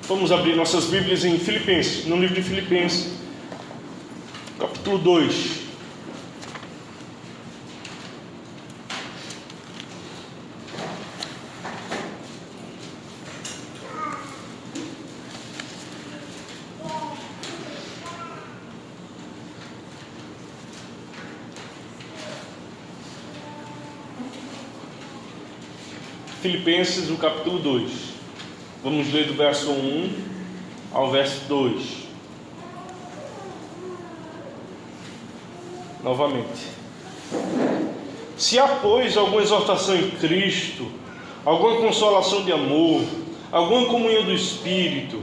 Vamos abrir nossas Bíblias em Filipenses, no livro de Filipenses, capítulo 2. Filipenses, o capítulo 2. Vamos ler do verso 1 ao verso 2. Novamente. Se há, pois, alguma exortação em Cristo, alguma consolação de amor, alguma comunhão do Espírito,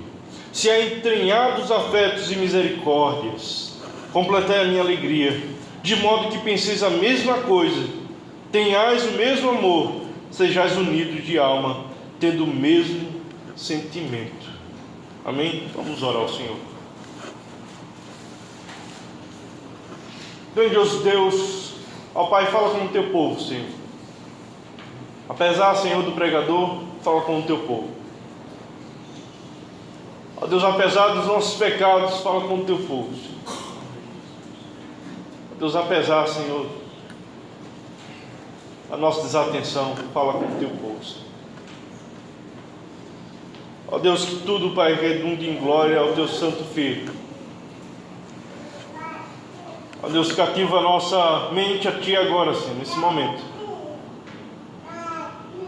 se há entranhados afetos e misericórdias, completai a minha alegria, de modo que penseis a mesma coisa, tenhais o mesmo amor, sejais unidos de alma, tendo o mesmo sentimento. Amém? Vamos orar ao Senhor. Grandioso Deus, ó Pai, fala com o teu povo, Senhor. Apesar, Senhor, do pregador, fala com o teu povo. Ó Deus, apesar dos nossos pecados, fala com o teu povo, Senhor. Ó Deus, apesar, Senhor, da nossa desatenção, fala com o teu povo, Senhor. Ó Deus, que tudo, Pai, redunde em glória ao teu santo Filho. Ó Deus, cativa a nossa mente a Ti agora, Senhor, nesse momento.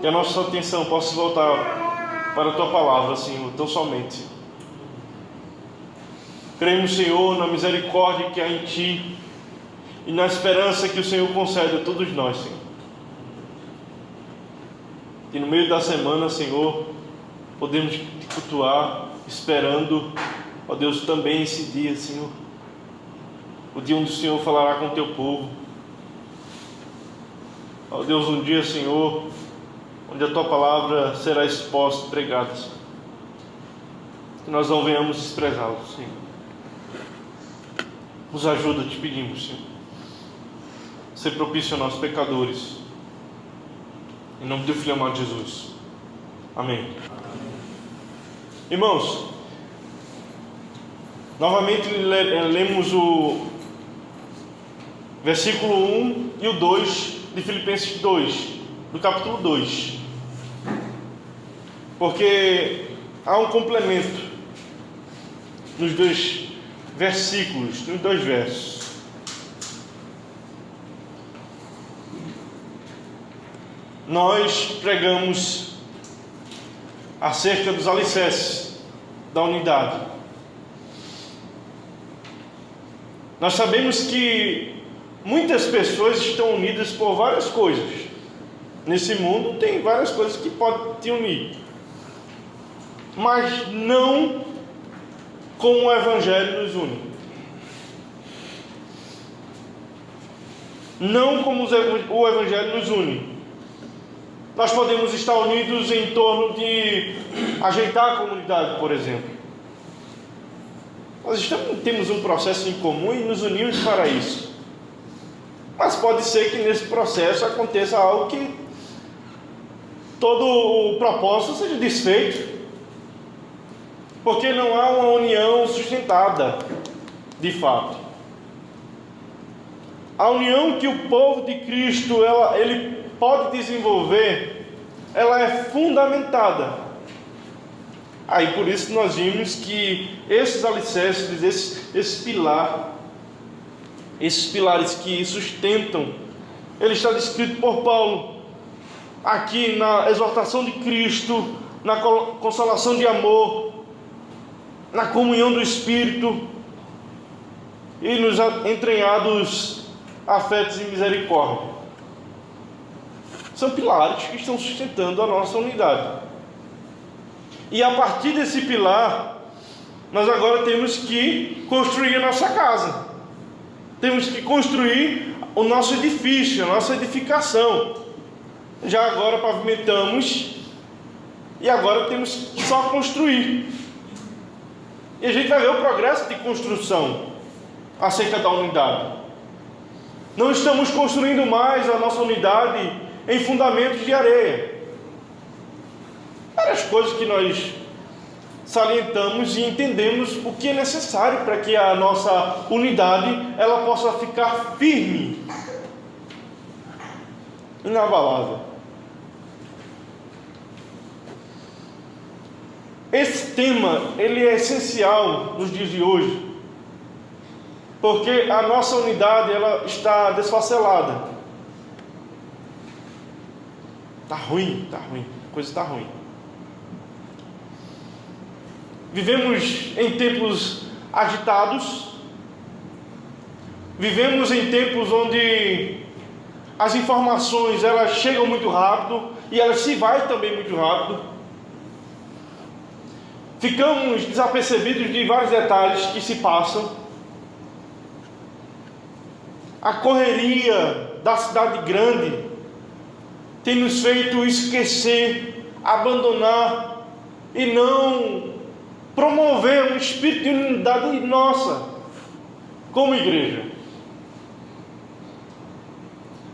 Que a nossa atenção possa voltar para a Tua palavra, Senhor, tão somente. Cremos, Senhor, na misericórdia que há em Ti e na esperança que o Senhor concede a todos nós, Senhor. Que no meio da semana, Senhor, podemos te cultuar, esperando, ó Deus, também esse dia, Senhor, o dia onde o Senhor falará com o teu povo, ó Deus, um dia, Senhor, onde a tua palavra será exposta, pregada, Senhor. Que nós não venhamos desprezá-lo, Senhor. Nos ajuda, te pedimos, Senhor. Ser propício a nós, pecadores, em nome do Filho amado Jesus. Amém. Irmãos, novamente lemos o versículo 1 e o 2 de Filipenses 2, do capítulo 2, porque há um complemento nos dois versículos, nos dois versos. Nós pregamos acerca dos alicerces da unidade. Nós sabemos que muitas pessoas estão unidas por várias coisas. Nesse mundo tem várias coisas que podem te unir, mas não como o Evangelho nos une. Não como o Evangelho nos une. Nós podemos estar unidos em torno de ajeitar a comunidade, por exemplo. Nós temos um processo em comum e nos unimos para isso. Mas pode ser que nesse processo aconteça algo que todo o propósito seja desfeito, porque não há uma união sustentada, de fato. A união que o povo de Cristo ele pode desenvolver, ela é fundamentada. Aí por isso nós vimos que esses alicerces, esses pilares que sustentam, ele está descrito por Paulo aqui na exortação de Cristo, na consolação de amor, na comunhão do Espírito e nos entranhados afetos e misericórdia. São pilares que estão sustentando a nossa unidade. E a partir desse pilar, nós agora temos que construir a nossa casa. Temos que construir o nosso edifício, a nossa edificação. Já agora pavimentamos e agora temos que só construir. E a gente vai ver o progresso de construção acerca da unidade. Não estamos construindo mais a nossa unidade em fundamentos de areia. Várias coisas que nós salientamos e entendemos o que é necessário para que a nossa unidade ela possa ficar firme, inabalável. Esse tema ele é essencial nos dias de hoje, porque a nossa unidade ela está desfacelada. Está ruim, a coisa está ruim. Vivemos em tempos agitados, vivemos em tempos onde as informações elas chegam muito rápido e elas se vão também muito rápido. Ficamos desapercebidos de vários detalhes que se passam. A correria da cidade grande tem nos feito esquecer, abandonar e não promover um espírito de unidade nossa, como igreja.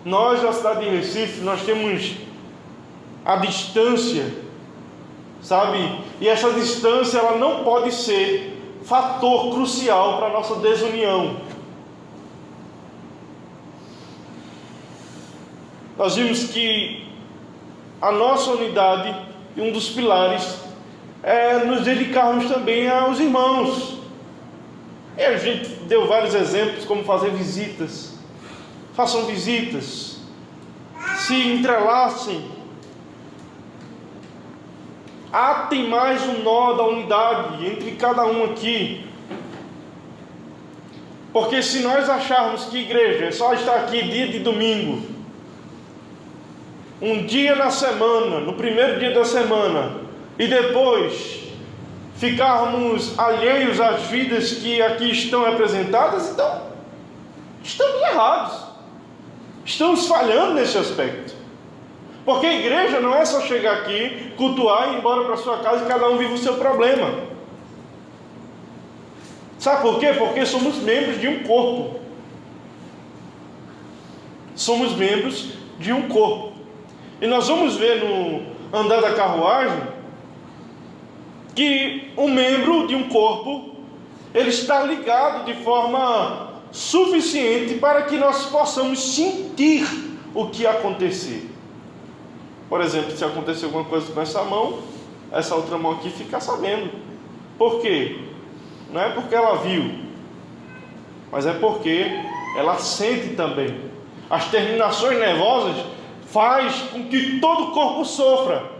Nós, da cidade de Recife, nós temos a distância, sabe? E essa distância, ela não pode ser fator crucial para a nossa desunião. Nós vimos que a nossa unidade, e um dos pilares, é nos dedicarmos também aos irmãos. E a gente deu vários exemplos, como fazer visitas. Façam visitas, se entrelacem, atem mais o nó da unidade entre cada um aqui. Porque se nós acharmos que igreja é só estar aqui dia de domingo, um dia na semana, no primeiro dia da semana, e depois ficarmos alheios às vidas que aqui estão representadas, então estamos errados, estamos falhando nesse aspecto. Porque a igreja não é só chegar aqui, cultuar e ir embora para sua casa e cada um vive o seu problema. Sabe por quê? Porque somos membros de um corpo. Somos membros de um corpo. E nós vamos ver no andar da carruagem que um membro de um corpo, ele está ligado de forma suficiente para que nós possamos sentir o que acontecer. Por exemplo, se acontecer alguma coisa com essa outra mão aqui fica sabendo. Por quê? Não é porque ela viu, mas é porque ela sente também. As terminações nervosas faz com que todo o corpo sofra.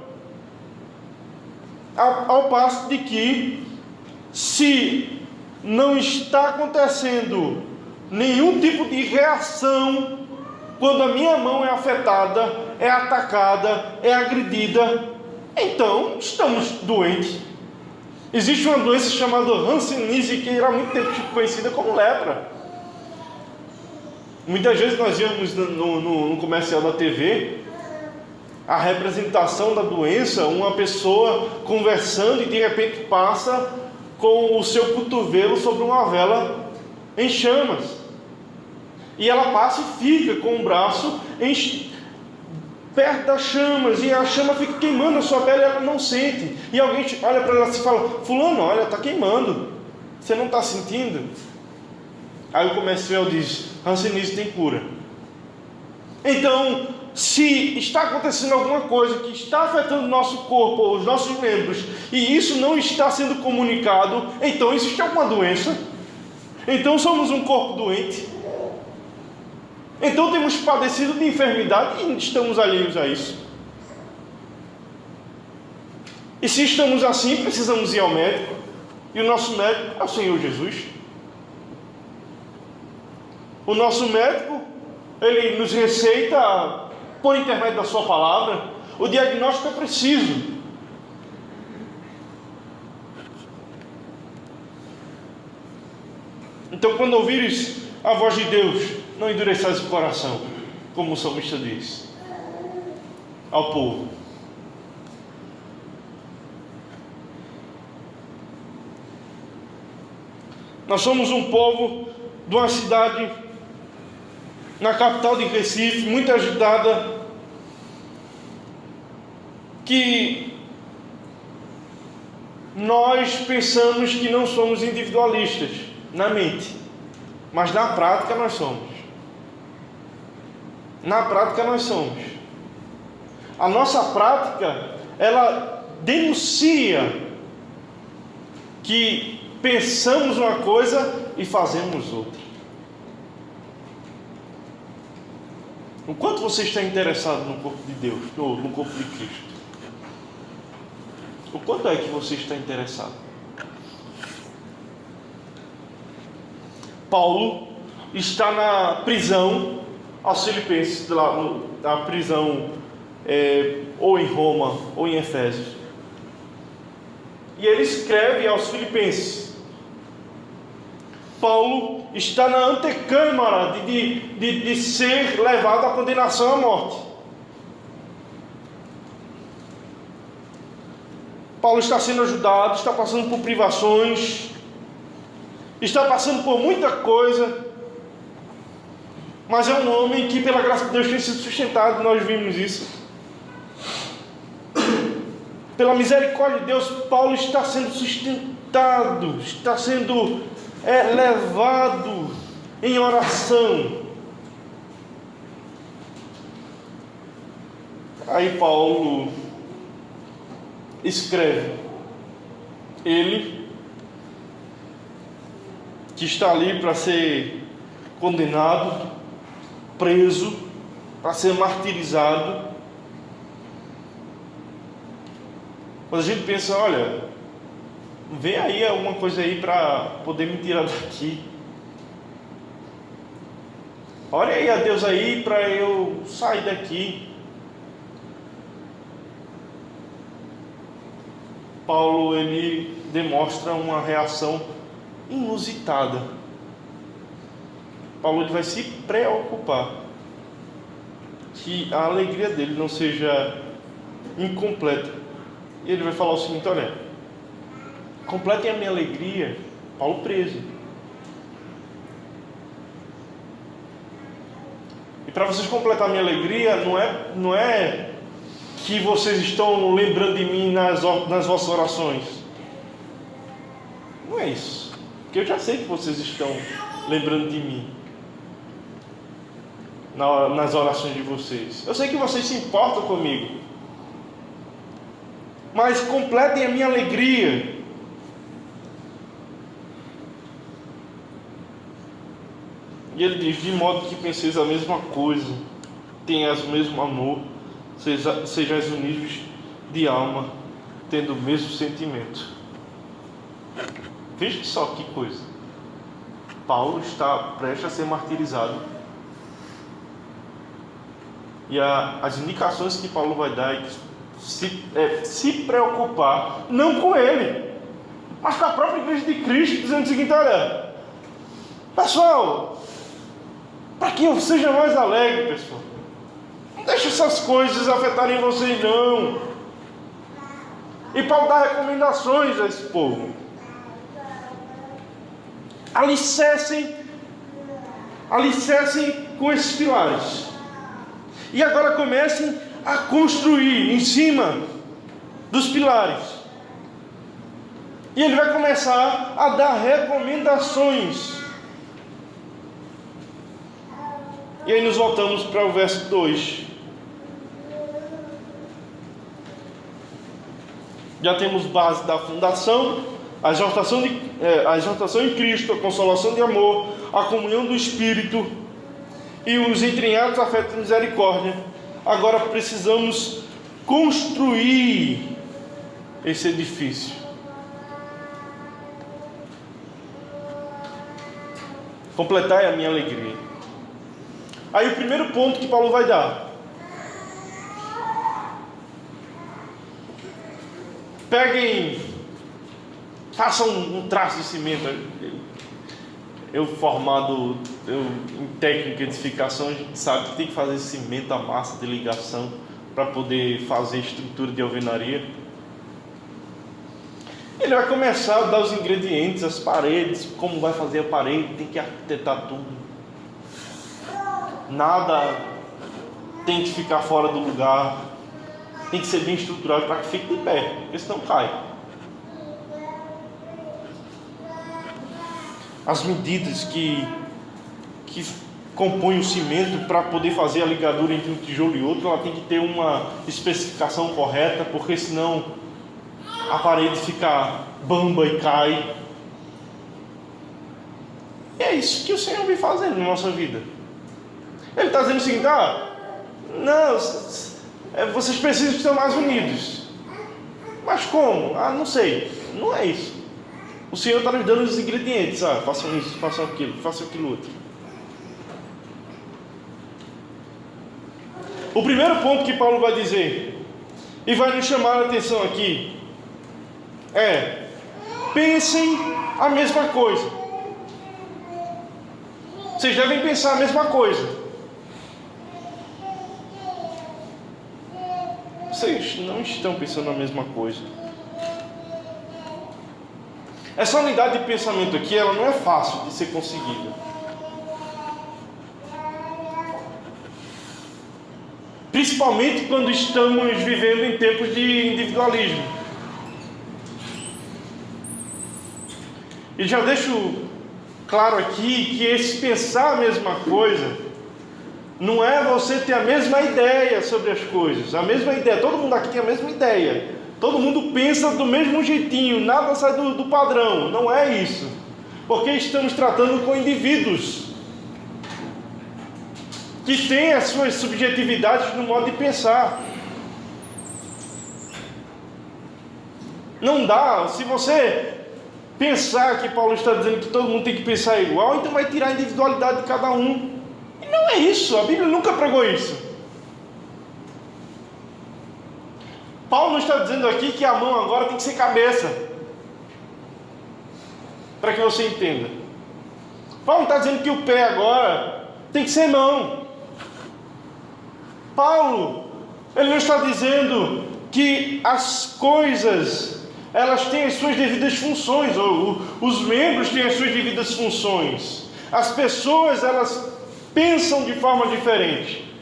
Ao passo de que, se não está acontecendo nenhum tipo de reação, quando a minha mão é afetada, é atacada, é agredida, então estamos doentes. Existe uma doença chamada hanseníase, que era muito tempo conhecida como lepra. Muitas vezes nós vemos no comercial da TV a representação da doença, uma pessoa conversando e de repente passa com o seu cotovelo sobre uma vela em chamas, e ela passa e fica com o braço perto das chamas, e a chama fica queimando a sua pele e ela não sente, e alguém olha para ela e fala: fulano, olha, está queimando, você não está sentindo? Aí o comercial diz: hanseníase tem cura. Então, se está acontecendo alguma coisa que está afetando o nosso corpo, os nossos membros, e isso não está sendo comunicado, então existe alguma doença. Então somos um corpo doente. Então temos padecido de enfermidade e estamos alheios a isso. E se estamos assim, precisamos ir ao médico. E o nosso médico é o Senhor Jesus. O nosso médico, ele nos receita, por intermédio da sua palavra, o diagnóstico é preciso. Então, quando ouvires a voz de Deus, não endureçais o coração, como o salmista diz ao povo. Nós somos um povo de uma cidade, na capital de Recife, muito agitada, que nós pensamos que não somos individualistas na mente, mas na prática nós somos. Na prática nós somos. A nossa prática, ela denuncia que pensamos uma coisa e fazemos outra. O quanto você está interessado no corpo de Deus, ou no corpo de Cristo? O quanto é que você está interessado? Paulo está na prisão aos Filipenses, na prisão ou em Roma ou em Efésios. E ele escreve aos Filipenses. Paulo está na antecâmara de ser levado à condenação à morte. Paulo está sendo ajudado, está passando por privações, está passando por muita coisa, mas é um homem que, pela graça de Deus, tem sido sustentado. Nós vimos isso. Pela misericórdia de Deus, Paulo está sendo sustentado, está sendo levado em oração. Aí Paulo escreve, ele que está ali para ser condenado, preso, para ser martirizado. Quando a gente pensa, olha, vem aí alguma coisa aí para poder me tirar daqui. Ore aí a Deus aí para eu sair daqui. Paulo, ele demonstra uma reação inusitada. Paulo, ele vai se preocupar que a alegria dele não seja incompleta. E ele vai falar o seguinte, olha, completem a minha alegria, Paulo preso. E para vocês completar a minha alegria, não é que vocês estão lembrando de mim nas vossas orações. Não é isso. Porque eu já sei que vocês estão lembrando de mim nas orações de vocês. Eu sei que vocês se importam comigo. Mas completem a minha alegria. E ele diz, de modo que penseis a mesma coisa, tenhas o mesmo amor, sejais unidos de alma, tendo o mesmo sentimento. Veja só que coisa. Paulo está prestes a ser martirizado. E as indicações que Paulo vai dar é se preocupar, não com ele, mas com a própria igreja de Cristo, dizendo o seguinte, olha, pessoal, para que eu seja mais alegre, pessoal, não deixe essas coisas afetarem vocês não. E Paulo dá recomendações a esse povo. Alicercem com esses pilares. E agora comecem a construir em cima dos pilares. E ele vai começar a dar recomendações. E aí nos voltamos para o verso 2. Já temos base da fundação, a exortação em Cristo, a consolação de amor, a comunhão do Espírito e os entranhados afetos de misericórdia. Agora precisamos construir esse edifício. Completai a minha alegria. Aí o primeiro ponto que Paulo vai dar. Peguem, façam um traço de cimento. Eu formado em técnica de edificação, a gente sabe que tem que fazer cimento, a massa de ligação para poder fazer estrutura de alvenaria. Ele vai começar a dar os ingredientes, as paredes, como vai fazer a parede, tem que arquitetar tudo. Nada tem que ficar fora do lugar, tem que ser bem estruturado para que fique de pé, porque senão cai. as medidas que compõem o cimento para poder fazer a ligadura entre um tijolo e outro, ela tem que ter uma especificação correta, porque senão a parede fica bamba e cai. E é isso que o Senhor vem fazendo na nossa vida. Ele está dizendo o seguinte: não, vocês precisam estar mais unidos. Mas como? Não sei. Não é isso. O Senhor está nos dando os ingredientes. Façam isso, façam aquilo outro. O primeiro ponto que Paulo vai dizer, e vai nos chamar a atenção aqui, é: pensem a mesma coisa. Vocês devem pensar a mesma coisa. Vocês não estão pensando a mesma coisa. Essa unidade de pensamento aqui, ela não é fácil de ser conseguida. Principalmente quando estamos vivendo em tempos de individualismo. E já deixo claro aqui que esse pensar a mesma coisa não é você ter a mesma ideia sobre as coisas. A mesma ideia, todo mundo aqui tem a mesma ideia. Todo mundo pensa do mesmo jeitinho, nada sai do padrão. Não é isso. Porque estamos tratando com indivíduos que têm as suas subjetividades no modo de pensar. Não dá, se você pensar que Paulo está dizendo que todo mundo tem que pensar igual, então vai tirar a individualidade de cada um. E não é isso, a Bíblia nunca pregou isso. Paulo não está dizendo aqui que a mão agora tem que ser cabeça, para que você entenda. Paulo não está dizendo que o pé agora tem que ser mão. Paulo, ele não está dizendo que as coisas, elas têm as suas devidas funções, ou os membros têm as suas devidas funções. As pessoas, elas pensam de forma diferente.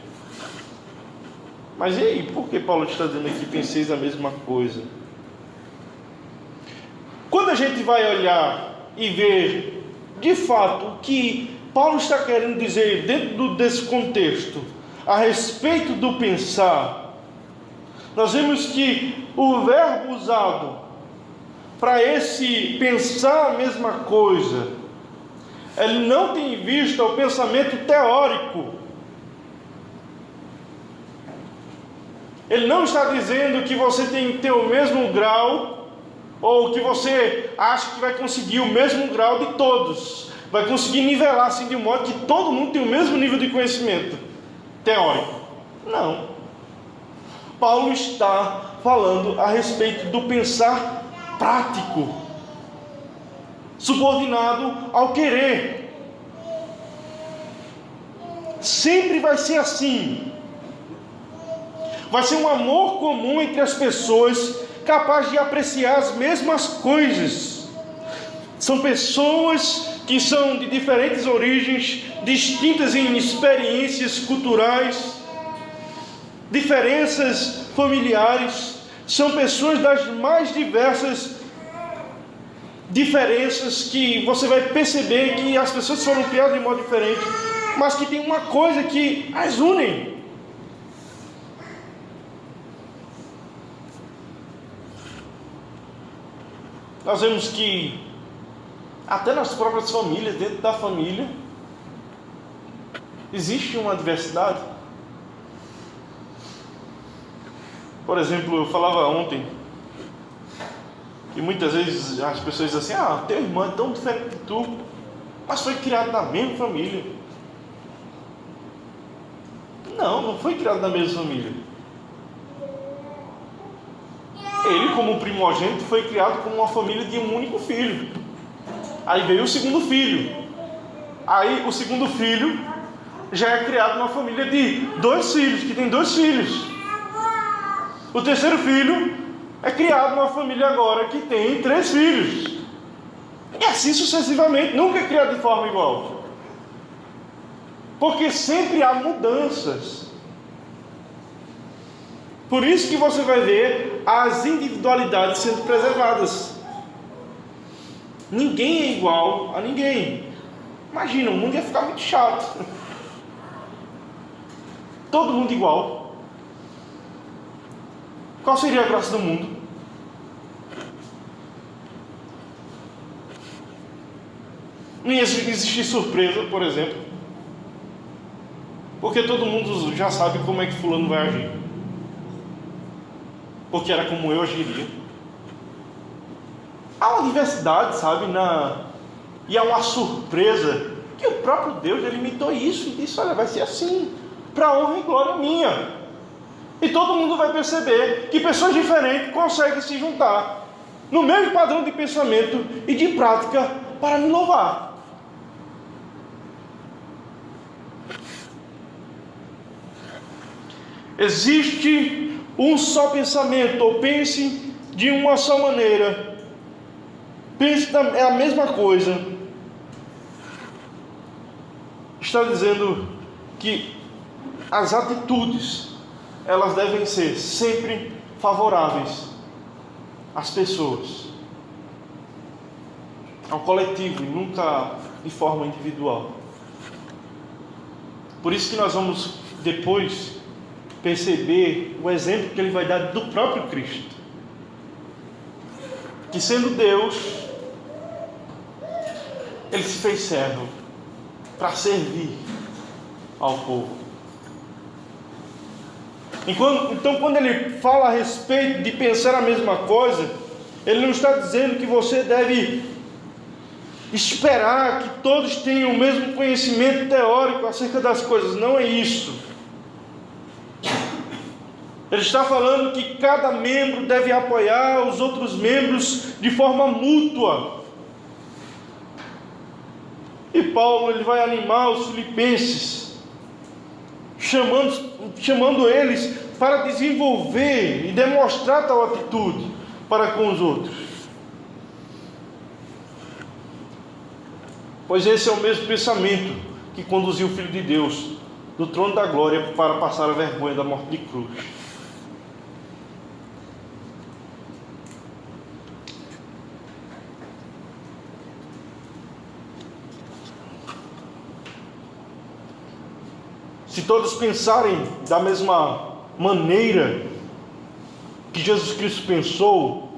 Mas e aí, por que Paulo está dizendo aqui, penseis a mesma coisa? Quando a gente vai olhar e ver, de fato, o que Paulo está querendo dizer dentro desse contexto, a respeito do pensar, nós vemos que o verbo usado para esse pensar a mesma coisa, ele não tem em vista o pensamento teórico. Ele não está dizendo que você tem que ter o mesmo grau, ou que você acha que vai conseguir o mesmo grau de todos, vai conseguir nivelar assim de um modo que todo mundo tem o mesmo nível de conhecimento teórico. Não. Paulo está falando a respeito do pensar prático, subordinado ao querer. Sempre vai ser assim. Vai ser um amor comum entre as pessoas, capaz de apreciar as mesmas coisas. São pessoas que são de diferentes origens, distintas em experiências culturais, diferenças familiares. São pessoas das mais diversas diferenças, que você vai perceber que as pessoas foram criadas de modo diferente, mas que tem uma coisa que as une. Nós vemos que até nas próprias famílias, dentro da família, existe uma diversidade. Por exemplo, eu falava ontem que muitas vezes as pessoas dizem assim: teu irmão é tão diferente de tu, mas foi criado na mesma família. Não foi criado na mesma família. Ele, como primogênito, foi criado como uma família de um único filho. Aí veio o segundo filho. Aí o segundo filho já é criado numa família de 2 filhos, que tem 2 filhos. O terceiro filho é criado numa família agora que tem 3 filhos. E assim sucessivamente, nunca é criado de forma igual. Porque sempre há mudanças. Por isso que você vai ver as individualidades sendo preservadas. Ninguém é igual a ninguém. Imagina, o mundo ia ficar muito chato. Todo mundo igual. Qual seria a graça do mundo? Não ia existir surpresa, por exemplo. Porque todo mundo já sabe como é que fulano vai agir. Porque era como eu agiria. Há uma diversidade, sabe? E há uma surpresa. Que o próprio Deus limitou isso e disse, olha, vai ser assim. Para honra e glória minha. E todo mundo vai perceber que pessoas diferentes conseguem se juntar no mesmo padrão de pensamento e de prática para me louvar. Existe um só pensamento, ou pense de uma só maneira. Pense é a mesma coisa. Está dizendo que as atitudes, elas devem ser sempre favoráveis às pessoas, ao coletivo, e nunca de forma individual. Por isso que nós vamos depois perceber o exemplo que ele vai dar do próprio Cristo, que sendo Deus, ele se fez servo para servir ao povo. Então, quando ele fala a respeito de pensar a mesma coisa, ele não está dizendo que você deve esperar que todos tenham o mesmo conhecimento teórico acerca das coisas. Não é isso. Ele está falando que cada membro deve apoiar os outros membros de forma mútua. E Paulo, ele vai animar os filipenses, chamando eles para desenvolver e demonstrar tal atitude para com os outros. Pois esse é o mesmo pensamento que conduziu o Filho de Deus do trono da glória para passar a vergonha da morte de cruz. Se todos pensarem da mesma maneira que Jesus Cristo pensou,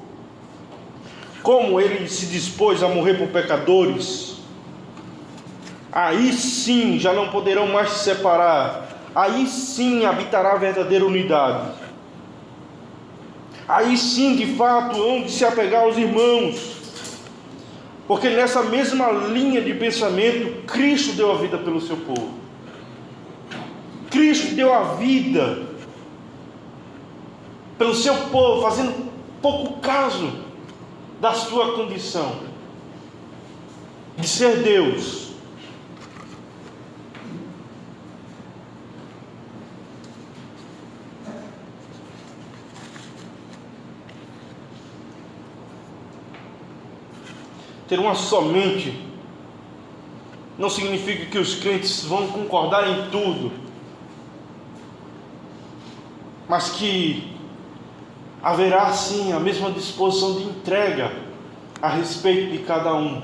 como ele se dispôs a morrer por pecadores, aí sim já não poderão mais se separar, aí sim habitará a verdadeira unidade, aí sim de fato hão de se apegar aos irmãos, porque nessa mesma linha de pensamento Cristo deu a vida pelo seu povo. Cristo deu a vida pelo seu povo, fazendo pouco caso da sua condição de ser Deus. Ter uma só mente não significa que os crentes vão concordar em tudo, mas que haverá sim a mesma disposição de entrega a respeito de cada um,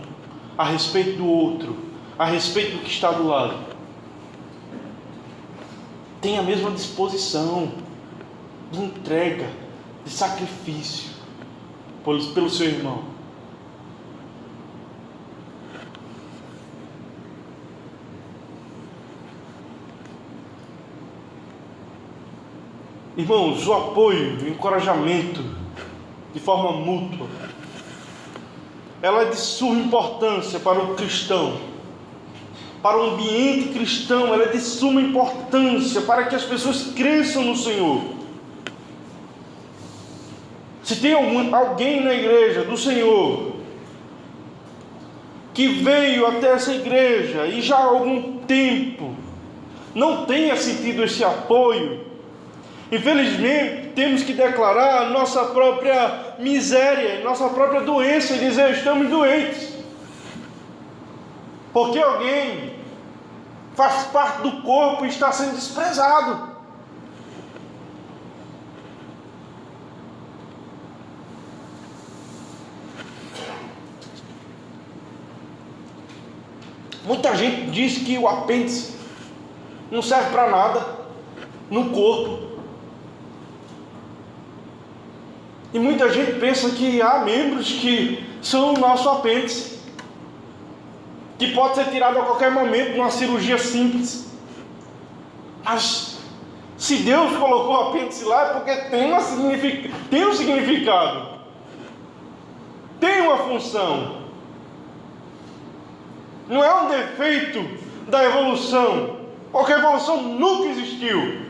a respeito do outro, a respeito do que está do lado. Tem a mesma disposição de entrega, de sacrifício pelo seu irmão. Irmãos, o apoio, o encorajamento de forma mútua, ela é de suma importância para o cristão, para o ambiente cristão, ela é de suma importância para que as pessoas cresçam no Senhor. Se tem alguém na igreja do Senhor que veio até essa igreja e já há algum tempo não tenha sentido esse apoio, infelizmente temos que declarar a nossa própria miséria, nossa própria doença e dizer: estamos doentes, porque alguém faz parte do corpo e está sendo desprezado. Muita gente diz que o apêndice não serve para nada no corpo. E muita gente pensa que há membros que são o nosso apêndice, que pode ser tirado a qualquer momento numa cirurgia simples. Mas se Deus colocou o apêndice lá é porque tem um significado, tem uma função. Não é um defeito da evolução, porque a evolução nunca existiu.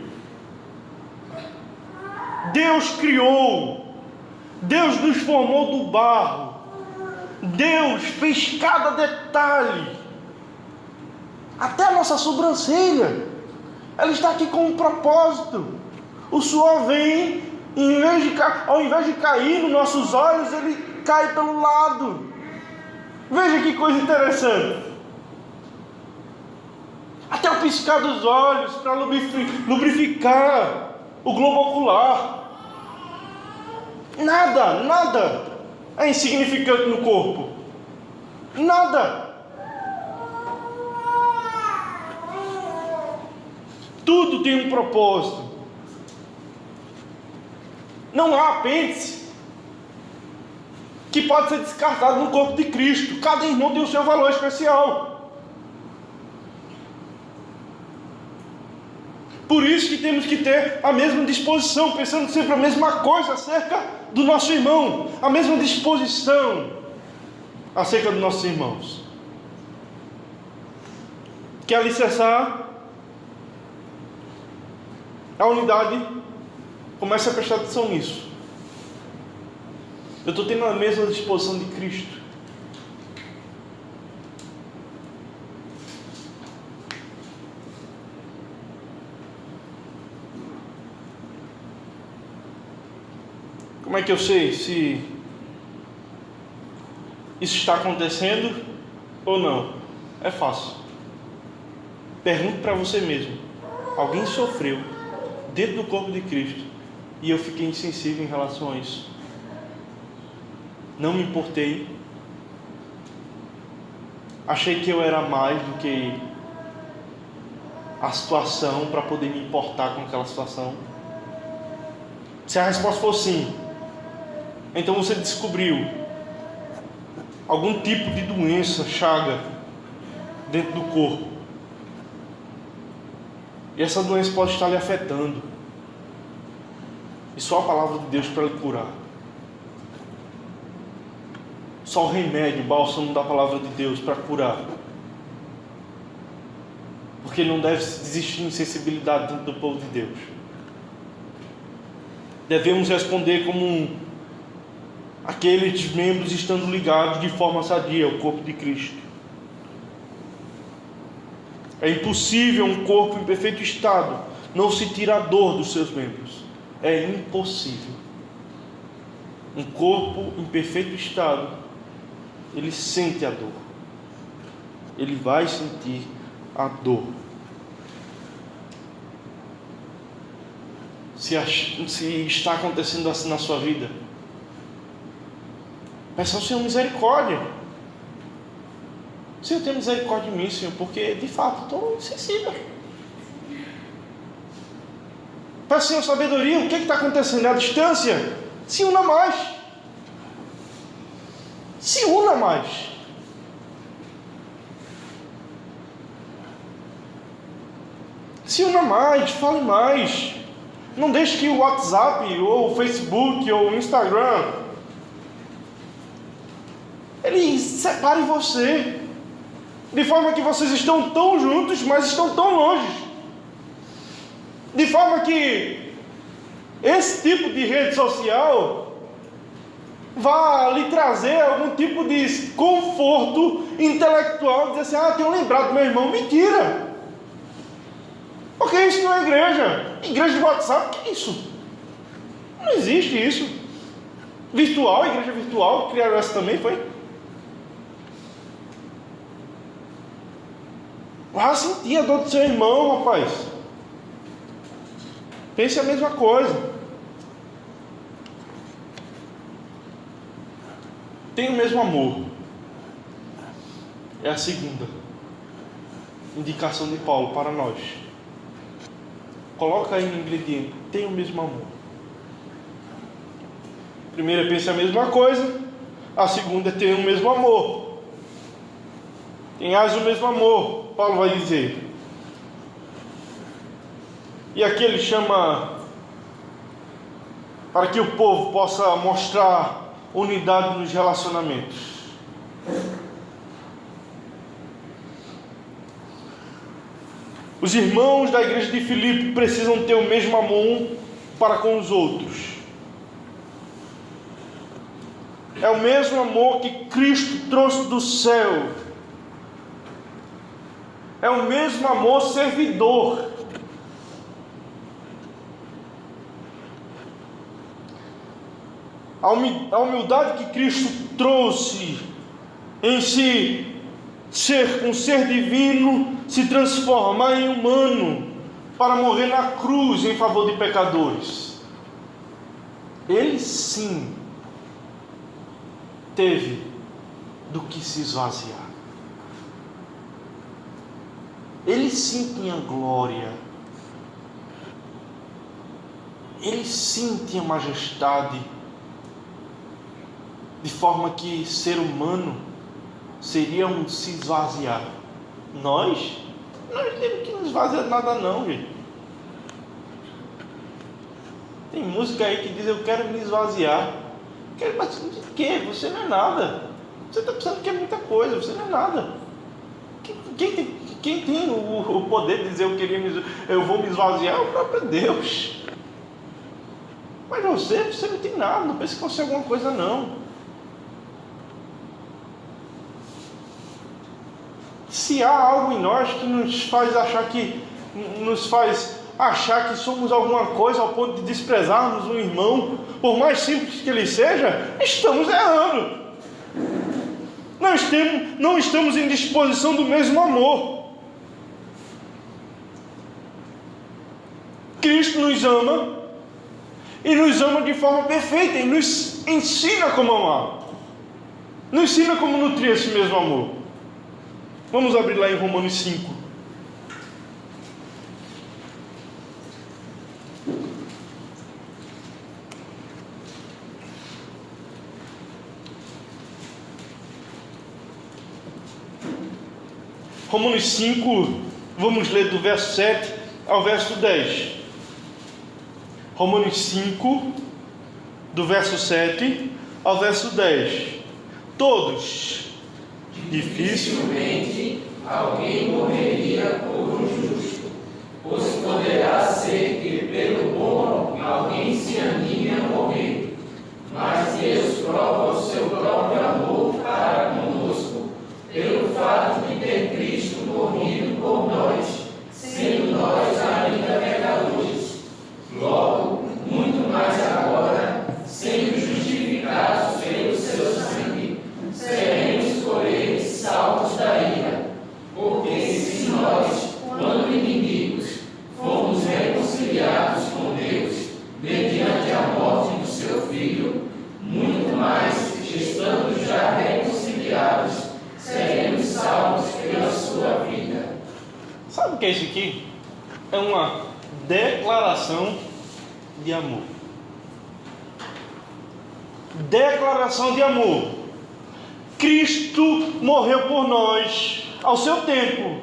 Deus criou, Deus nos formou do barro, Deus fez cada detalhe, até a nossa sobrancelha, ela está aqui com um propósito. O suor vem, ao invés de cair nos nossos olhos, ele cai pelo lado. Veja que coisa interessante. Até o piscar dos olhos para lubrificar o globo ocular. Nada é insignificante no corpo. Nada. Tudo tem um propósito. Não há apêndice que pode ser descartado no corpo de Cristo. Cada irmão tem o seu valor especial. Por isso que temos que ter a mesma disposição, pensando sempre a mesma coisa acerca do nosso irmão, a mesma disposição acerca dos nossos irmãos. Quer alicerçar a unidade? Comece a prestar atenção nisso. Eu estou tendo a mesma disposição de Cristo. Como é que eu sei se isso está acontecendo ou não? É fácil. Pergunte para você mesmo: alguém sofreu dentro do corpo de Cristo e eu fiquei insensível em relação a isso? Não me importei? Achei que eu era mais do que a situação para poder me importar com aquela situação? Se a resposta for sim, então você descobriu algum tipo de doença, chaga dentro do corpo. E essa doença pode estar lhe afetando. E só a palavra de Deus para lhe curar. Só o remédio, o bálsamo da palavra de Deus para curar. Porque não deve existir insensibilidade dentro do povo de Deus. Devemos responder como aqueles membros estando ligados de forma sadia ao corpo de Cristo. É impossível um corpo em perfeito estado não sentir a dor dos seus membros. É impossível. Um corpo em perfeito estado, ele sente a dor. Ele vai sentir a dor. Se está acontecendo assim na sua vida, peça ao Senhor misericórdia. Senhor, tenha misericórdia de mim, Senhor, porque de fato estou insensível. Peça ao Senhor sabedoria. O que está acontecendo? À distância? Se una mais. Se una mais. Se una mais, fale mais. Não deixe que o WhatsApp, ou o Facebook, ou o Instagram, ele separe você, de forma que vocês estão tão juntos, mas estão tão longe, de forma que esse tipo de rede social vá lhe trazer algum tipo de conforto intelectual, dizer assim: tenho lembrado do meu irmão. Mentira! Porque isso não é igreja. Igreja de WhatsApp, o que é isso? Não existe isso. Virtual, igreja virtual, criaram essa também, foi? Vá sentir a dor do seu irmão, rapaz. Pense a mesma coisa. Tenha o mesmo amor. É a segunda. indicação de Paulo para nós. Coloca aí no ingrediente: tem o mesmo amor. A primeira pensa a mesma coisa, a segunda é ter o mesmo amor. Tenhais o mesmo amor, Paulo vai dizer. E aqui ele chama para que o povo possa mostrar unidade nos relacionamentos. Os irmãos da igreja de Filipe precisam ter o mesmo amor um para com os outros. É o mesmo amor que Cristo trouxe do céu. É o mesmo amor servidor. A humildade que Cristo trouxe em si, ser um ser divino, se transformar em humano, para morrer na cruz em favor de pecadores. Ele sim teve do que se esvaziar. Ele sim tinha glória. Ele sim tinha majestade. De forma que ser humano seria um se esvaziar. Nós não temos que nos esvaziar de nada não, gente. Tem música aí que diz: eu quero me esvaziar. Mas de quê? Você não é nada. Você está pensando que é muita coisa. Você não é nada. Quem tem o poder de dizer eu vou me esvaziar é o próprio Deus. Mas você não tem nada. Não pense que você é alguma coisa não. Se há algo em nós que nos faz achar que somos alguma coisa ao ponto de desprezarmos um irmão, por mais simples que ele seja, estamos errando. Não estamos em disposição do mesmo amor. Cristo nos ama e nos ama de forma perfeita e nos ensina como amar. Nos ensina como nutrir esse mesmo amor. Vamos abrir lá em Romanos 5. Romanos 5, vamos ler do verso 7 ao verso 10. Romanos 5, do verso 7 ao verso 10. Todos. Dificilmente alguém morreria por um justo, pois poderá ser que pelo bom alguém se anime a morrer. Mas Deus prova o seu próprio amor para conosco, pelo fato de ter Cristo morrido por nós, sendo nós ainda pecadores. Logo, muito mais agora, sendo justificados pelo seu sangue, seremos por ele salvos da ira. Porque se nós, quando inimigos, fomos reconciliados com Deus, mediante a morte do seu Filho, muito mais, estando já reconciliados, seremos salvos pela sua vida. Sabe o que é isso aqui? É uma declaração de amor. Declaração de amor. Cristo morreu por nós ao seu tempo,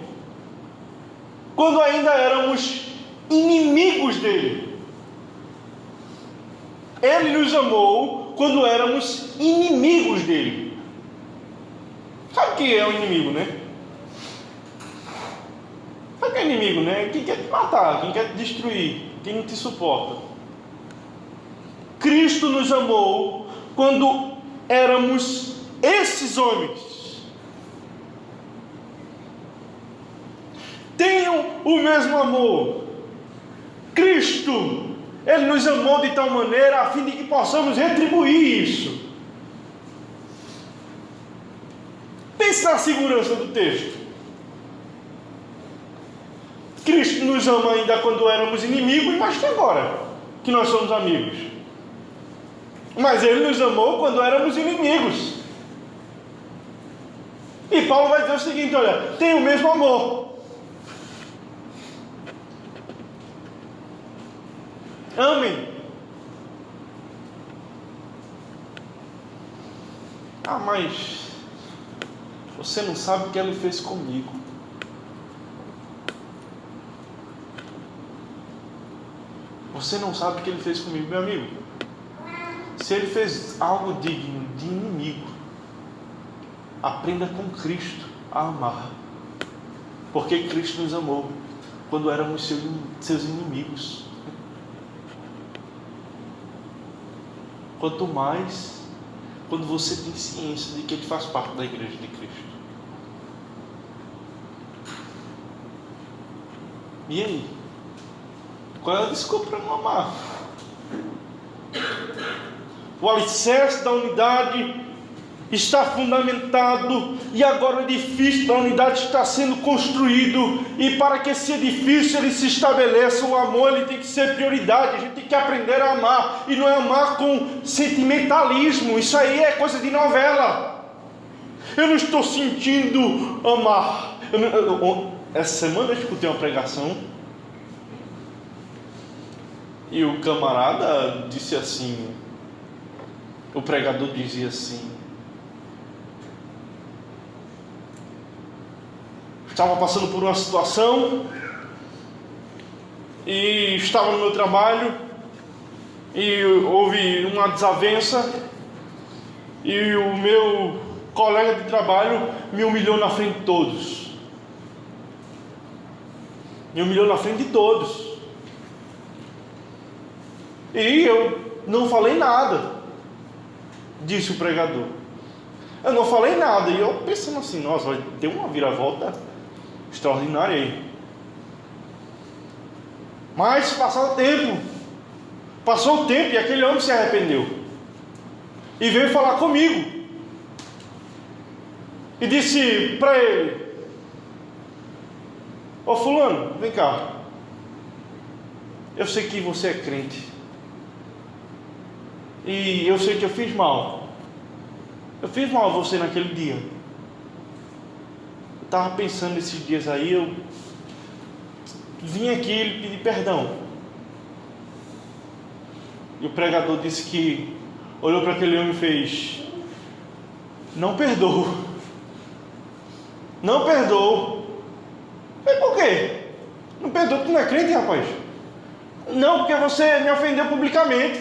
quando ainda éramos inimigos dele. Ele nos amou quando éramos inimigos dele. Sabe o que é um inimigo, né? Sabe o que é inimigo, né? Quem quer te matar, quem quer te destruir, quem não te suporta. Cristo nos amou quando éramos esses homens. Tenham o mesmo amor. Cristo, Ele nos amou de tal maneira a fim de que possamos retribuir isso. Pense na segurança do texto. Cristo nos ama ainda quando éramos inimigos, mas que agora que nós somos amigos. Mas Ele nos amou quando éramos inimigos. E Paulo vai dizer o seguinte: olha, tem o mesmo amor. Amem. Ah, mas você não sabe o que ele fez comigo. Você não sabe o que ele fez comigo, meu amigo. Se ele fez algo digno de inimigo, aprenda com Cristo a amar. Porque Cristo nos amou quando éramos seus inimigos. Quanto mais quando você tem ciência de que ele faz parte da igreja de Cristo. E aí? Qual é a desculpa para não amar? O alicerce da unidade está fundamentado e agora o edifício da unidade está sendo construído, e para que esse edifício ele se estabeleça, o amor ele tem que ser prioridade. A gente tem que aprender a amar, e não é amar com sentimentalismo. Isso aí é coisa de novela. Eu não estou sentindo amar. Essa semana eu escutei uma pregação e o camarada disse assim, o pregador dizia assim: estava passando por uma situação e estava no meu trabalho e houve uma desavença e o meu colega de trabalho me humilhou na frente de todos. Me humilhou na frente de todos. E eu não falei nada, disse o pregador. Eu não falei nada. E eu pensando assim, nossa, vai ter uma viravolta extraordinária aí. Mas passou o tempo e aquele homem se arrependeu e veio falar comigo e disse para ele: ô fulano, vem cá, eu sei que você é crente e eu sei que eu fiz mal a você naquele dia. Eu estava pensando esses dias aí, eu vim aqui lhe pedir perdão. E o pregador disse que olhou para aquele homem e fez: não perdoo. Não perdoo. Mas por quê? Não perdoa, tu não é crente, rapaz? Não, porque você me ofendeu publicamente.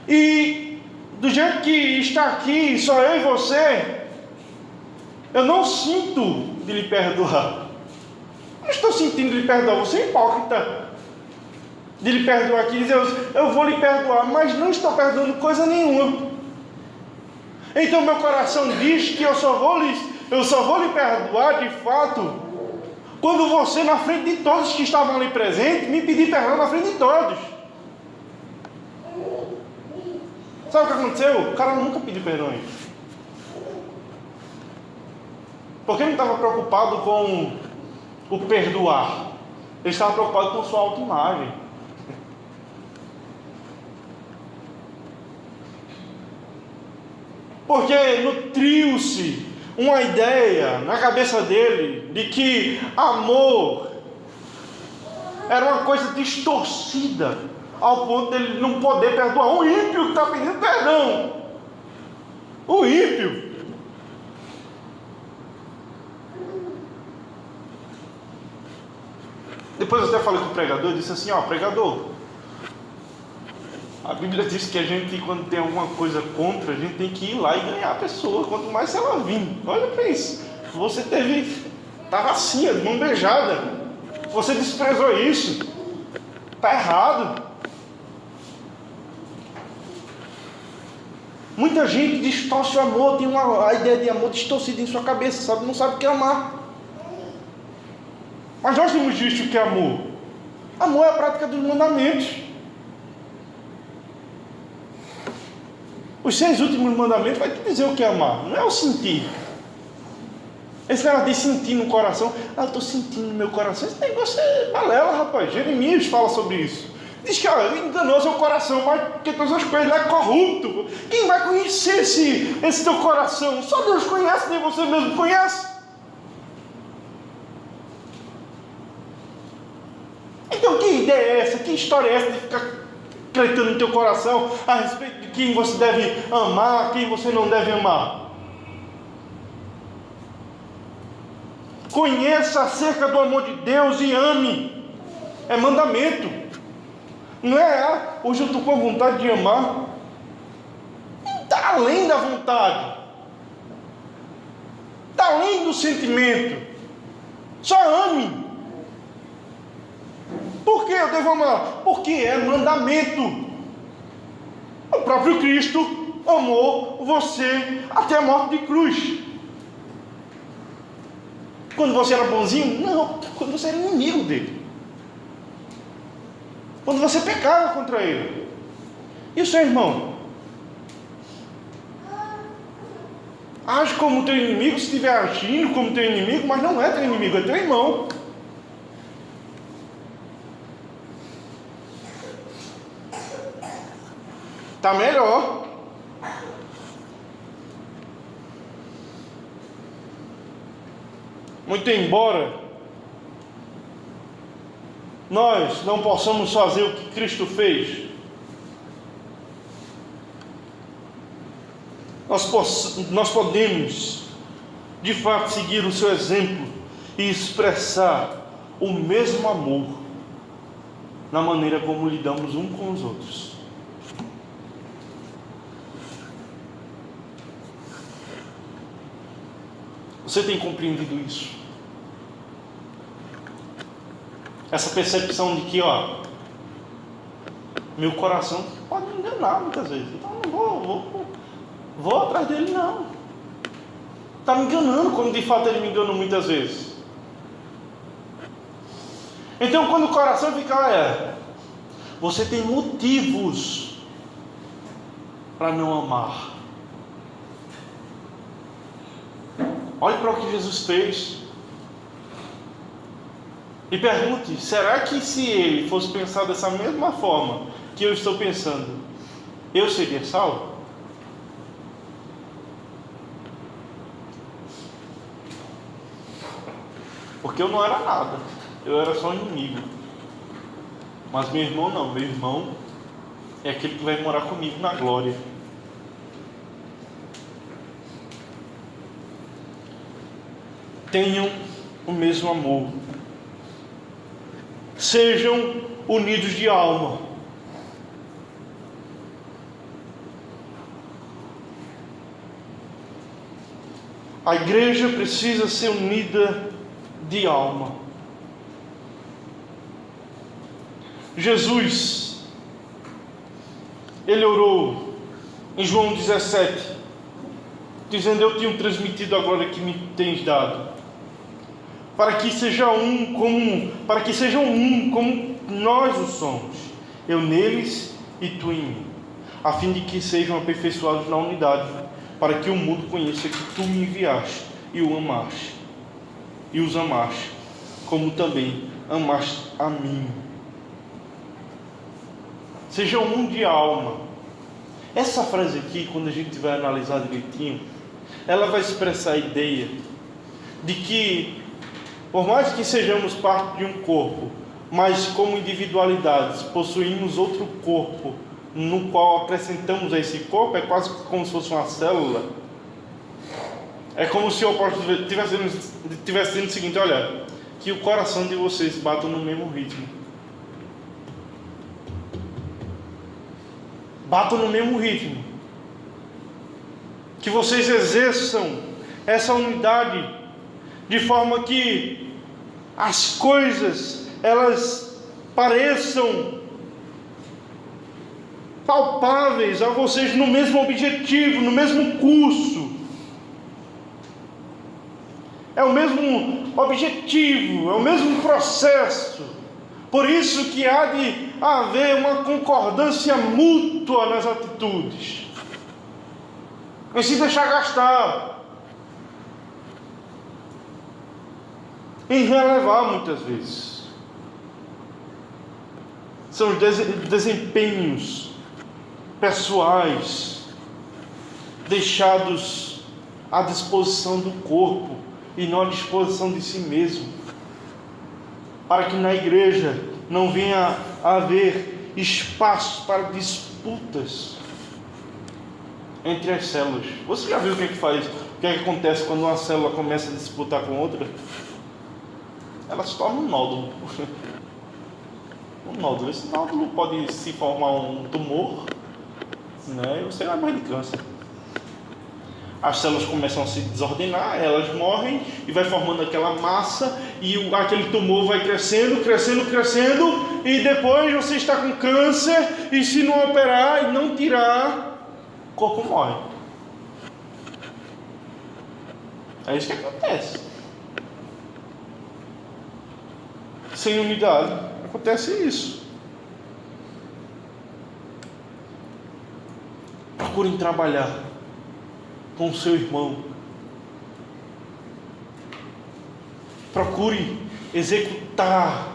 E do jeito que está aqui, só eu e você, eu não sinto de lhe perdoar. Não estou sentindo de lhe perdoar, você é hipócrita. De lhe perdoar aqui, dizer, eu vou lhe perdoar, mas não estou perdoando coisa nenhuma. Então meu coração diz que eu só vou lhe perdoar de fato quando você, na frente de todos que estavam ali presentes, me pedir perdão na frente de todos. Sabe o que aconteceu? O cara nunca pediu perdão. Porque ele não estava preocupado com o perdoar, ele estava preocupado com sua autoimagem. Porque nutriu-se uma ideia na cabeça dele de que amor era uma coisa distorcida, ao ponto dele não poder perdoar um ímpio que está pedindo perdão. O ímpio. Depois eu até falei com o pregador, disse assim: ó, pregador, a Bíblia diz que a gente, quando tem alguma coisa contra, a gente tem que ir lá e ganhar a pessoa, quanto mais se ela vir. Olha para isso. Você estava assim, de mão beijada. Você desprezou isso. Está errado. Muita gente distorce o amor, tem a ideia de amor distorcida em sua cabeça, sabe? Não sabe o que é amar. Mas nós temos visto o que é amor. Amor é a prática dos mandamentos. Os 6 últimos mandamentos vai te dizer o que é amar, não é o sentir. Esse negócio de sentir no coração, eu estou sentindo no meu coração, esse negócio é balela, rapaz. Jeremias fala sobre isso. Diz que enganou seu coração, mas porque todas as coisas é corrupto. Quem vai conhecer esse teu coração? Só Deus conhece, nem você mesmo conhece. Então que ideia é Que história é essa de ficar acreditando no teu coração a respeito de quem você deve amar, quem você não deve amar? Conheça acerca do amor de Deus e ame. É mandamento. Não é, hoje eu estou com a vontade de amar. Está além da vontade. Está além do sentimento. Só ame. Por que eu devo amar? Porque é mandamento. O próprio Cristo amou você até a morte de cruz. Quando você era bonzinho? Não, quando você era inimigo dele. Quando você pecava contra ele. E o seu irmão? Age como teu inimigo se estiver agindo como teu inimigo, mas não é teu inimigo, é teu irmão. Está melhor. Muito embora nós não possamos fazer o que Cristo fez, nós podemos de fato seguir o seu exemplo e expressar o mesmo amor na maneira como lidamos uns com os outros. Você tem compreendido isso? Essa percepção de que, meu coração pode me enganar muitas vezes. Então não vou atrás dele, não. Está me enganando, como de fato ele me enganou muitas vezes. Então quando o coração fica, você tem motivos para não amar. Olhe para o que Jesus fez. E pergunte, será que se ele fosse pensar dessa mesma forma que eu estou pensando, eu seria salvo? Porque eu não era nada, eu era só um inimigo. Mas meu irmão não, meu irmão é aquele que vai morar comigo na glória. Tenham o mesmo amor. Sejam unidos de alma. A igreja precisa ser unida de alma. Jesus, ele orou em João 17, dizendo: eu tenho transmitido a glória que me tens dado, para que sejam um como nós o somos, eu neles e tu em mim, a fim de que sejam aperfeiçoados na unidade, para que o mundo conheça que tu me enviaste e os amaste, como também amaste a mim. Sejam um de alma. Essa frase aqui, quando a gente vai analisar direitinho, ela vai expressar a ideia de que, por mais que sejamos parte de um corpo, mas como individualidades possuímos outro corpo, no qual acrescentamos a esse corpo, é quase como se fosse uma célula. É como se o apóstolo estivesse dizendo o seguinte: olha, que o coração de vocês bata no mesmo ritmo. Batam no mesmo ritmo. Que vocês exerçam essa unidade de forma que as coisas elas pareçam palpáveis a vocês no mesmo objetivo, no mesmo curso. É o mesmo objetivo, é o mesmo processo. Por isso que há de haver uma concordância mútua nas atitudes, em se deixar gastar, em relevar muitas vezes. São os desempenhos pessoais deixados à disposição do corpo e não à disposição de si mesmo, para que na igreja não venha a haver espaço para disputas entre as células. Você já viu o que faz? O que acontece quando uma célula começa a disputar com outra? Ela se torna um nódulo. Um nódulo. Esse nódulo pode se formar um tumor, né? Você vai morrer de câncer. As células começam a se desordenar, elas morrem e vai formando aquela massa e aquele tumor vai crescendo, e depois você está com câncer e se não operar e não tirar, o corpo morre. É isso que acontece. Sem unidade, acontece isso. Procurem trabalhar com o seu irmão. Procure executar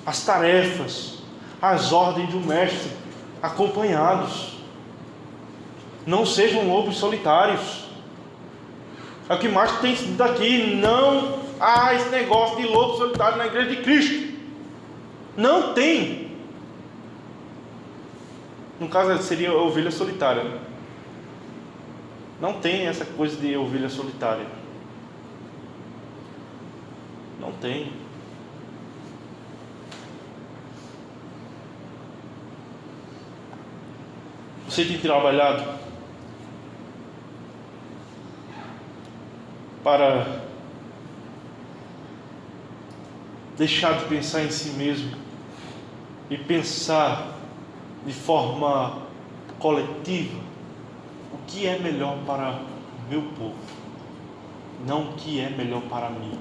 as tarefas, as ordens do mestre, acompanhados. Não sejam lobos solitários. É o que mais tem sido aqui. Não há esse negócio de lobo solitário na igreja de Cristo. Não tem. No caso seria a ovelha solitária. Não tem essa coisa de ovelha solitária. Não tem. Você tem trabalhado para deixar de pensar em si mesmo e pensar de forma coletiva o que é melhor para o meu povo, não o que é melhor para mim.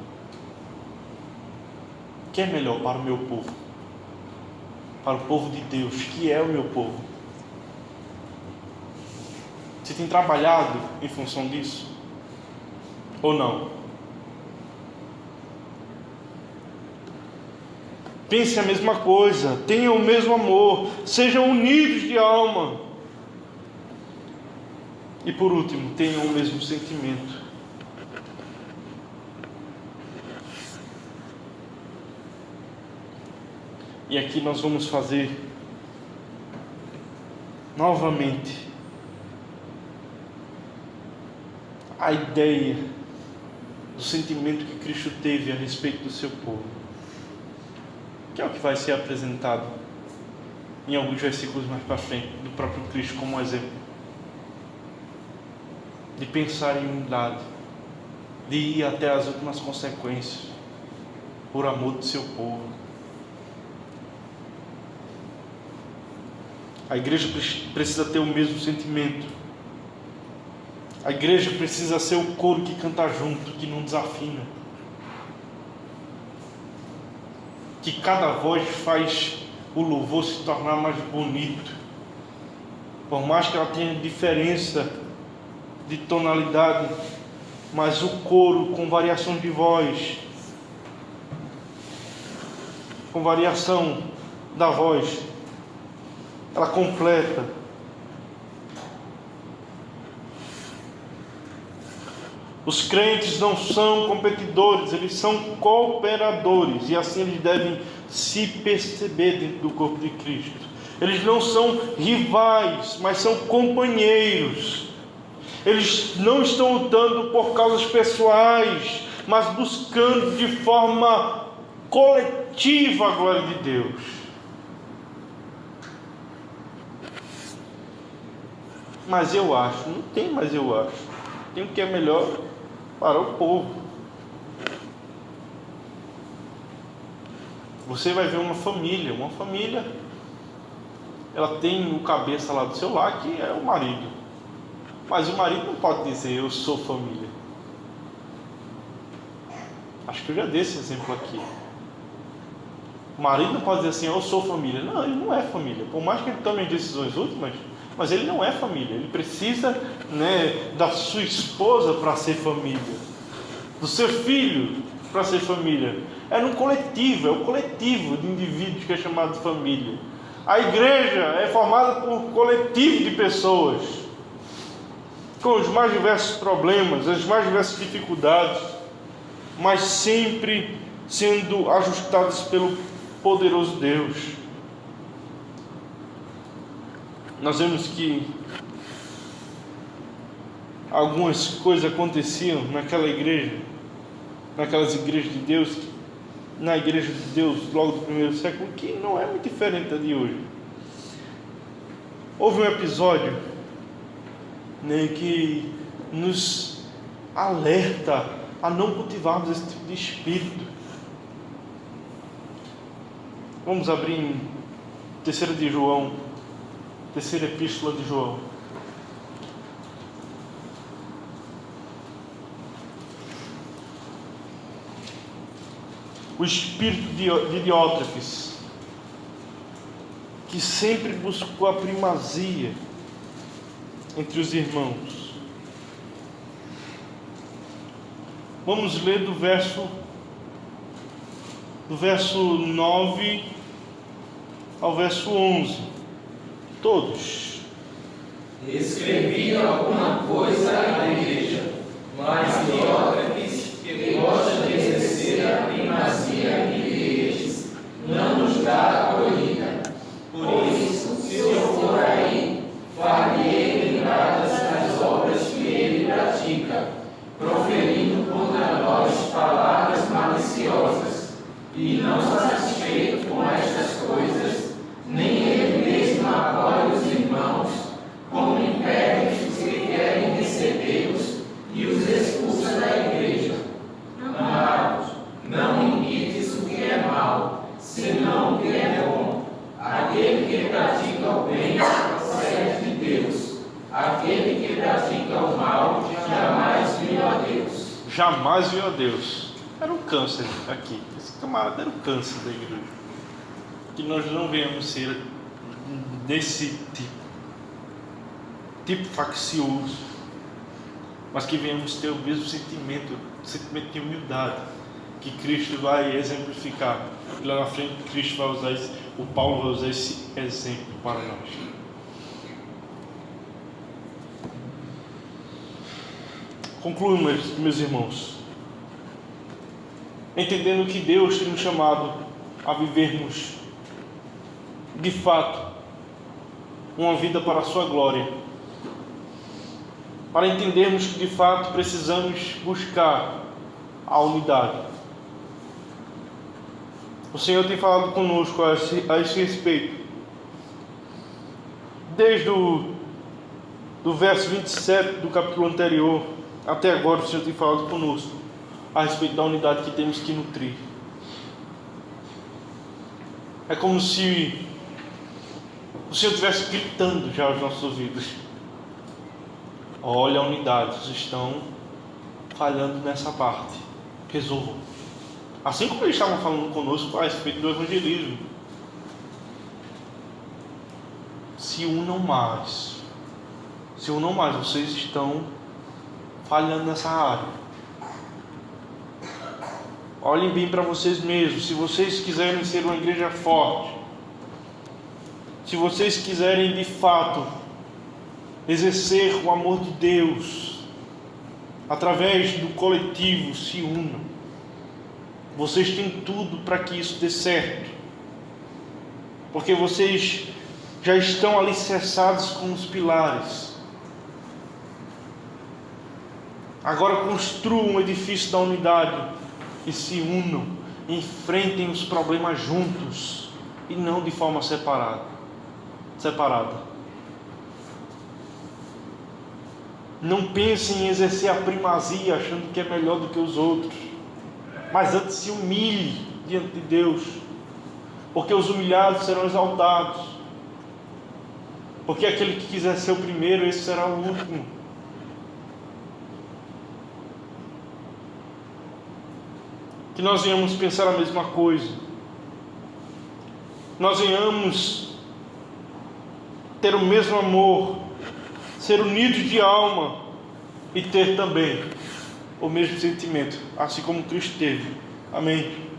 O que é melhor para o meu povo, para o povo de Deus, que é o meu povo. Você tem trabalhado em função disso? Ou não? Pense a mesma coisa, tenham o mesmo amor, sejam unidos de alma. E por último, tenham o mesmo sentimento. E aqui nós vamos fazer novamente a ideia do sentimento que Cristo teve a respeito do seu povo, que é o que vai ser apresentado em alguns versículos mais para frente do próprio Cristo como exemplo. De pensar em unidade, de ir até as últimas consequências, por amor do seu povo. A igreja precisa ter o mesmo sentimento. A igreja precisa ser o coro que canta junto, que não desafina. Que cada voz faz o louvor se tornar mais bonito. Por mais que ela tenha diferença de tonalidade, mas o coro com variações de voz, com variação da voz, ela completa. Os crentes não são competidores, eles são cooperadores, e assim eles devem se perceber dentro do corpo de Cristo. Eles não são rivais, mas são companheiros. Eles não estão lutando por causas pessoais, mas buscando de forma coletiva a glória de Deus. Mas eu acho, não tem mais eu acho. Tem o que é melhor para o povo. Você vai ver uma família, ela tem o cabeça lá do seu lar, que é o marido. Mas o marido não pode dizer, eu sou família. Acho que eu já dei esse exemplo aqui. O marido não pode dizer assim, eu sou família. Não, ele não é família. Por mais que ele tome as decisões últimas, mas ele não é família. Ele precisa, da sua esposa para ser família, do seu filho para ser família. É no coletivo, é o coletivo de indivíduos que é chamado de família. A igreja é formada por coletivo de pessoas, com os mais diversos problemas, as mais diversas dificuldades, mas sempre sendo ajustados pelo poderoso Deus. Nós vemos que algumas coisas aconteciam naquela igreja, naquelas igrejas de Deus, na igreja de Deus logo do primeiro século, que não é muito diferente da de hoje. Houve um episódio, né, que nos alerta a não cultivarmos esse tipo de espírito. Vamos abrir em terceira epístola de João. O espírito de Diótrefes, que sempre buscou a primazia entre os irmãos. Vamos ler do verso 9 ao verso 11. Todos. Escrevi alguma coisa à igreja, mas Diótrefes, que gosta de exercer a primazia entre estes, não nos dá acolhida. Por isso, se eu for aí, far-lhe lembradas das obras que ele pratica, proferindo contra nós palavras maliciosas. E não satisfeito com estas coisas, nem ele mesmo acolhe os irmãos, como impede os que querem recebê-los e os expulsa da igreja. Amados, não imites o que é mal, senão o que é bom. Aquele que pratica o bem procede de Deus. Aquele que pratica o mal jamais viu a Deus. Jamais viu a Deus. Era um câncer aqui. Esse camarada era um câncer da igreja. Que nós não venhamos ser desse tipo faccioso, mas que venhamos ter o mesmo sentimento de humildade que Cristo vai exemplificar. E lá na frente Cristo vai usar o Paulo vai usar esse exemplo para nós. Concluo, meus irmãos, entendendo que Deus tem nos chamado a vivermos de fato uma vida para a sua glória, para entendermos que de fato precisamos buscar a unidade. O Senhor tem falado conosco a esse respeito, desde do verso 27 do capítulo anterior até agora. O Senhor tem falado conosco a respeito da unidade que temos que nutrir. É como se o Senhor estivesse gritando já aos nossos ouvidos: olha a unidade, vocês estão falhando nessa parte, resolvam. Assim como eles estavam falando conosco a respeito do evangelismo, se unam mais, vocês estão falhando nessa área. Olhem bem para vocês mesmos. Se vocês quiserem ser uma igreja forte, se vocês quiserem de fato exercer o amor de Deus através do coletivo, se unam. Vocês têm tudo para que isso dê certo, porque vocês já estão alicerçados com os pilares. Agora construam um edifício da unidade e se unam, enfrentem os problemas juntos e não de forma separada. Não pensem em exercer a primazia achando que é melhor do que os outros, mas antes se humilhe diante de Deus, porque os humilhados serão exaltados, porque aquele que quiser ser o primeiro, esse será o último. Que nós venhamos pensar a mesma coisa, nós venhamos ter o mesmo amor, ser unidos de alma e ter também o mesmo sentimento, assim como Cristo teve. Amém.